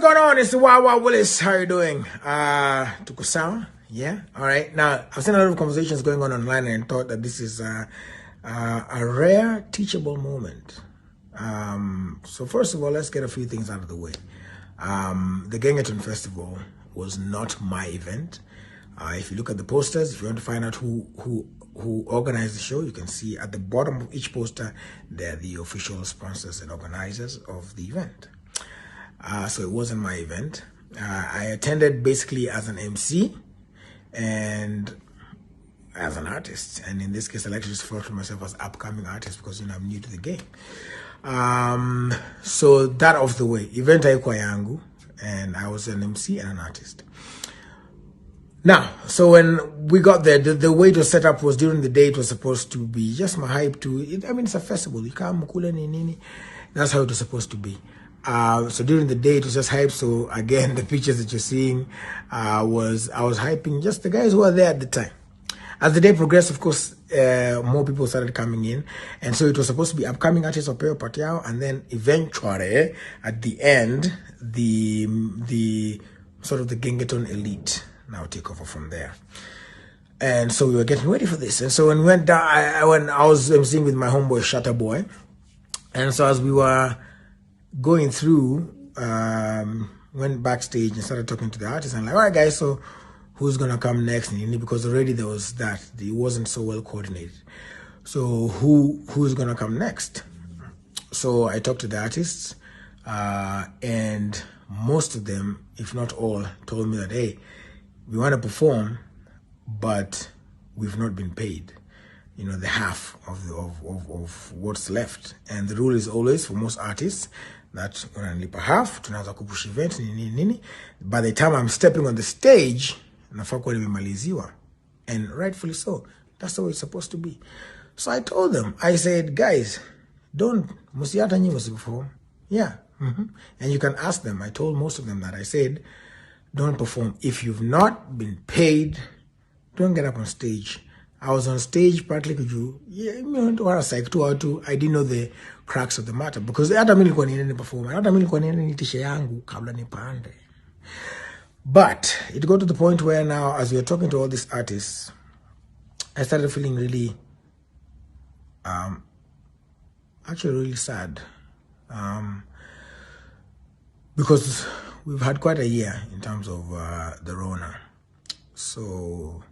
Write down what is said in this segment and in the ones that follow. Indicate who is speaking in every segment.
Speaker 1: going on? It's the Wawa Willis. How you doing? Tukusawa? Yeah? Alright. Now, I've seen a lot of conversations going on online and thought that this is a rare teachable moment. So first of all, let's get a few things out of the way. The Gengeton Festival was not my event. If you look at the posters, if you want to find out who organized the show, you can see at the bottom of each poster, they're the official sponsors and organizers of the event. So it wasn't my event. I attended basically as an MC and as an artist. And in this case, I like to just refer to myself as upcoming artist because, I'm new to the game. So that off the way, event haikuwa yangu, and I was an MC and an artist. Now, so when we got there, the way it was set up was during the day. It was supposed to be just my hype to it. I mean, it's a festival. You come mukule nini. That's how it was supposed to be. So during the day, it was just hype. So again, the pictures that you're seeing I was hyping just the guys who were there at the time. As the day progressed, of course, more people started coming in. And so it was supposed to be upcoming artists of Peo Patiao. And then eventually, at the end, the sort of the Gengeton elite now take over from there. And so we were getting ready for this. And so when we went down, I was emceeing with my homeboy Shatter Boy. And so as we were going through, went backstage and started talking to the artists. And like, all right, guys, so who's gonna come next? Because already there was that. It wasn't so well coordinated. So who's gonna come next? So I talked to the artists, and most of them, if not all, told me that, hey, we want to perform, but we've not been paid. The half of what's left. And the rule is always for most artists that unanilipa half, tunaanza kupush event nini. By the time I'm stepping on the stage, nafaa kuwa nimemaliziwa. And rightfully so. That's the way it's supposed to be. So I told them, I said, guys, musiata nyi musiperform. Yeah. And you can ask them. I told most of them that. I said, don't perform. If you've not been paid, don't get up on stage. I was on stage partly because I didn't know the cracks of the matter because hata mimi nilikuwa niende perform, hata mimi nilikuwa niende nitishe yangu kabla nipande. But it got to the point where now, as we were talking to all these artists, I started feeling really, actually really sad, because we've had quite a year in terms of the Rona. So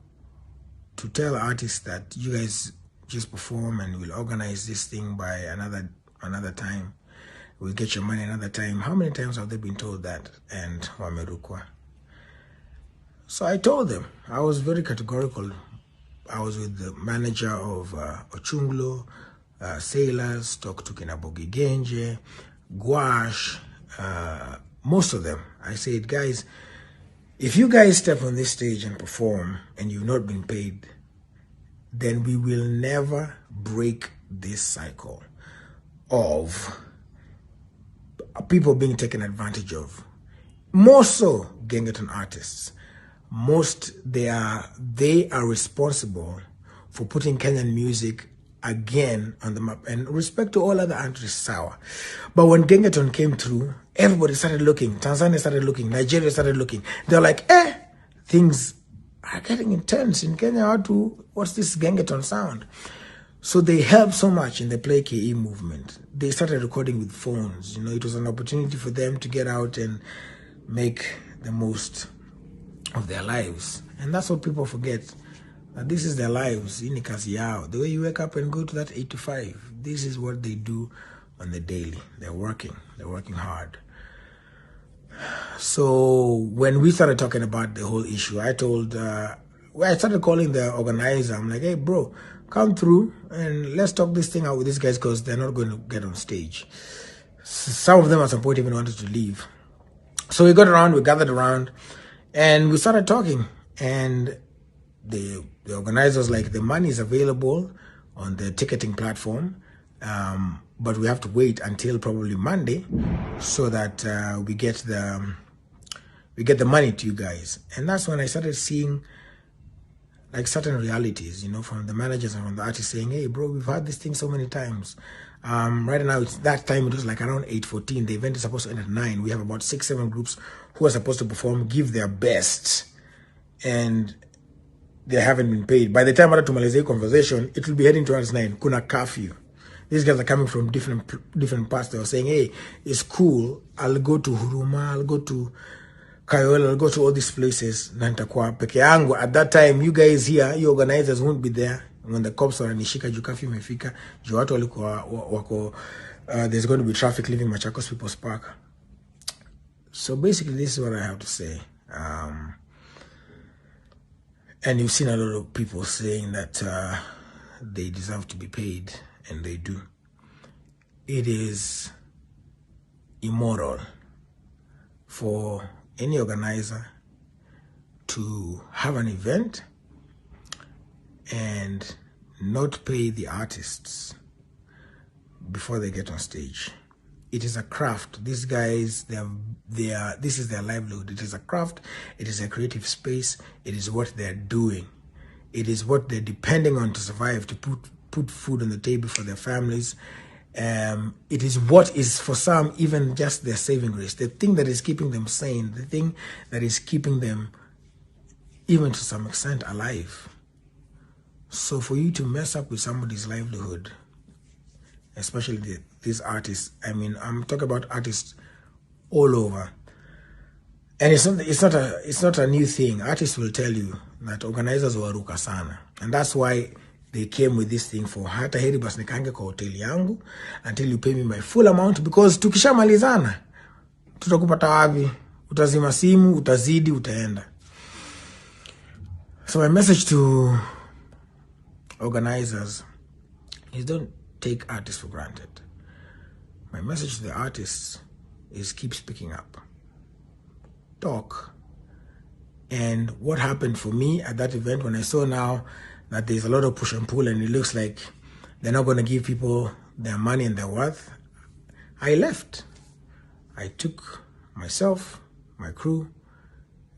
Speaker 1: to tell artists that you guys just perform and we'll organize this thing by another time, we'll get your money another time. How many times have they been told that? And wamerukwa. So I told them, I was very categorical. I was with the manager of Ochunglo, Sailors, talked to Kinabogi Genje, Gouache, most of them. I said, guys, if you guys step on this stage and perform and you've not been paid, then we will never break this cycle of people being taken advantage of. More so, Gengeton artists. They are responsible for putting Kenyan music again on the map. And respect to all other artists, sour. But when Gengeton came through, everybody started looking. Tanzania started looking. Nigeria started looking. They're like, things are getting intense in Kenya. What's this Gengeton sound? So they helped so much in the Play KE movement. They started recording with phones. It was an opportunity for them to get out and make the most of their lives. And that's what people forget. That this is their lives. In kazi yao. The way you wake up and go to that 8 to 5. This is what they do on the daily. They're working hard. So when we started talking about the whole issue, I started calling the organizer. I'm like, hey bro, come through and let's talk this thing out with these guys because they're not going to get on stage. Some of them at some point even wanted to leave. So we gathered around and we started talking, and the organizers like, the money is available on the ticketing platform, but we have to wait until probably Monday so that we get the money to you guys. And that's when I started seeing like certain realities, from the managers and from the artists saying, hey bro, we've had this thing so many times. Right now, it's that time. It was like around 8:14. The event is supposed to end at 9. We have about 6-7 groups who are supposed to perform, give their best, and they haven't been paid. By the time to Malaysia conversation, it will be heading towards 9. Kuna curfew. These guys are coming from different parts. They were saying, hey, it's cool. I'll go to Huruma. I'll go to Kayole. I'll go to all these places. Nantakwa peke yangu. At that time, you guys here, you organizers won't be there. When the cops are nishika juu curfew imefika, juu watu walikuwa wako, there's going to be traffic leaving Machakos People's Park. So basically, this is what I have to say. And you've seen a lot of people saying that they deserve to be paid, and they do. It is immoral for any organizer to have an event and not pay the artists before they get on stage. It is a craft. These guys, this is their livelihood. It is a craft. It is a creative space. It is what they're doing. It is what they're depending on to survive, to put food on the table for their families. It is what is, for some, even just their saving grace. The thing that is keeping them sane. The thing that is keeping them, even to some extent, alive. So for you to mess up with somebody's livelihood, especially these artists, I mean, I'm talking about artists all over, and it's not a new thing. Artists will tell you that organizers waruka sana, and that's why they came with this thing for hata heri basi nikange kwa hoteli yangu until you pay me my full amount, because tukishamalizana tutakupata wapi? Utazima simu, utazidi, utaenda. So my message to organizers is, don't take artists for granted. My message to the artists is, keep speaking up. Talk. And what happened for me at that event, when I saw now that there's a lot of push and pull and it looks like they're not going to give people their money and their worth, I left. I took myself, my crew,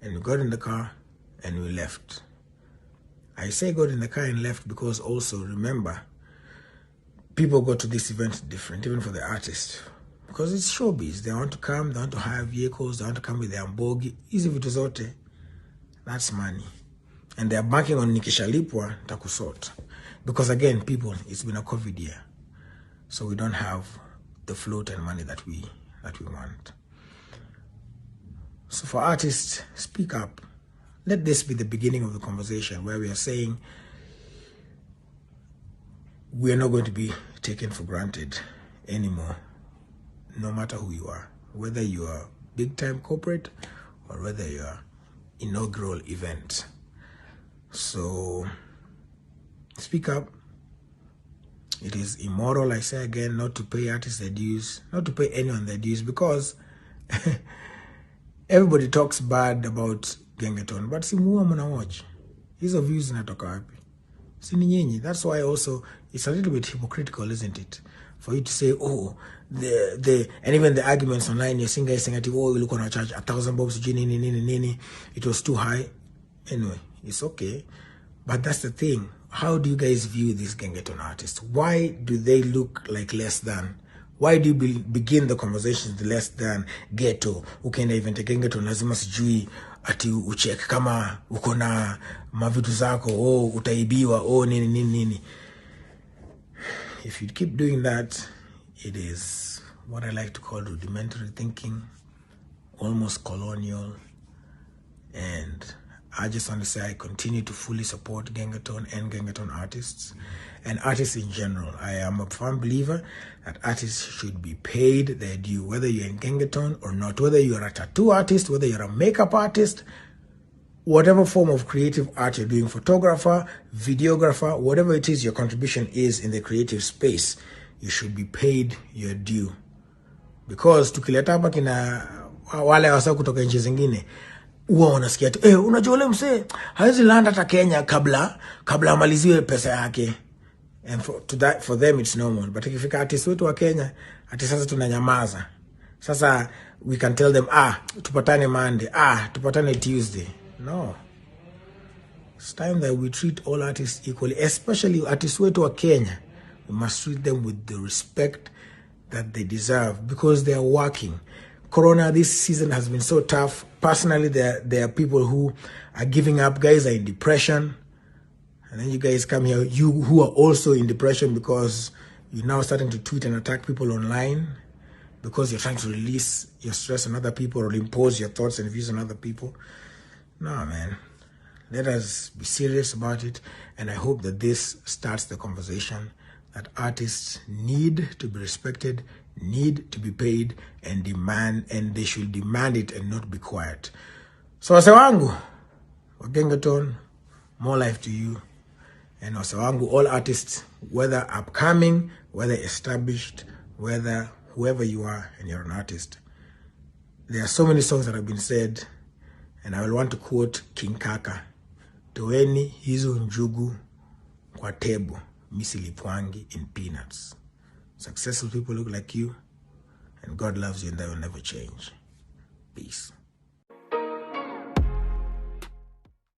Speaker 1: and we got in the car and we left. I say got in the car and left because also, remember, people go to this event different, even for the artists, because it's showbiz. They want to come, they want to hire vehicles, they want to come with their mbogi. Easy vitu zote, that's money. And they're banking on nikishalipwa takusort. Because again, people, it's been a COVID year. So we don't have the float and money that we want. So for artists, speak up. Let this be the beginning of the conversation where we are saying we are not going to be taken for granted anymore, no matter who you are, whether you are big-time corporate or whether you are inaugural event. So speak up. It is immoral, I say again, not to pay artists their dues, not to pay anyone their dues, because everybody talks bad about Gengeton, but si muwa muna watch. Hizo views zinatoka wapi? Si ni nyinyi. That's why also it's a little bit hypocritical, isn't it? For you to say, oh, and even the arguments online, you're seeing guys saying, oh, you look on a charge 1,000 bobs, nini, it was too high. Anyway, it's okay. But that's the thing. How do you guys view these Gengeton artists? Why do they look like less than? Why do you begin the conversations with less than ghetto? Ukienda event Gengeton lazima sijui ati uchek kama uko na mavitu zako, oh utaibiwa, oh nini. If you keep doing that, it is what I like to call rudimentary thinking, almost colonial. And I just want to say I continue to fully support Gengeton and Gengeton artists and artists in general. I am a firm believer that artists should be paid their due, whether you're in Gengeton or not, whether you're a tattoo artist, whether you're a makeup artist, whatever form of creative art you're doing, photographer, videographer, whatever it is your contribution is in the creative space, you should be paid your due. Because tukileta hapa kina wale wasa kutoka nchi zingine, uwa wanasikia tu, unajua ule msee hawezi landa hata Kenya kabla amaliziwe pesa yake. And for them it's normal. But ikifika artist wetu wa Kenya, ati sasa tunanyamaza. Sasa we can tell them, tupatane Monday, tupatane Tuesday. No. It's time that we treat all artists equally, especially artists wetu wa Kenya. You must treat them with the respect that they deserve because they are working. Corona this season has been so tough. Personally, there are people who are giving up. Guys are in depression. And then you guys come here, you who are also in depression because you're now starting to tweet and attack people online because you're trying to release your stress on other people or impose your thoughts and views on other people. No, man. Let us be serious about it. And I hope that this starts the conversation that artists need to be respected, need to be paid, and they should demand it and not be quiet. So wase wangu, Wagengeton, more life to you. And wase wangu, all artists, whether upcoming, whether established, whether whoever you are and you're an artist. There are so many songs that have been said, and I will want to quote King Kaka. Toeni hizo njugu kwa tebo, misilipwangi in peanuts. Successful people look like you, and God loves you and that will never change. Peace.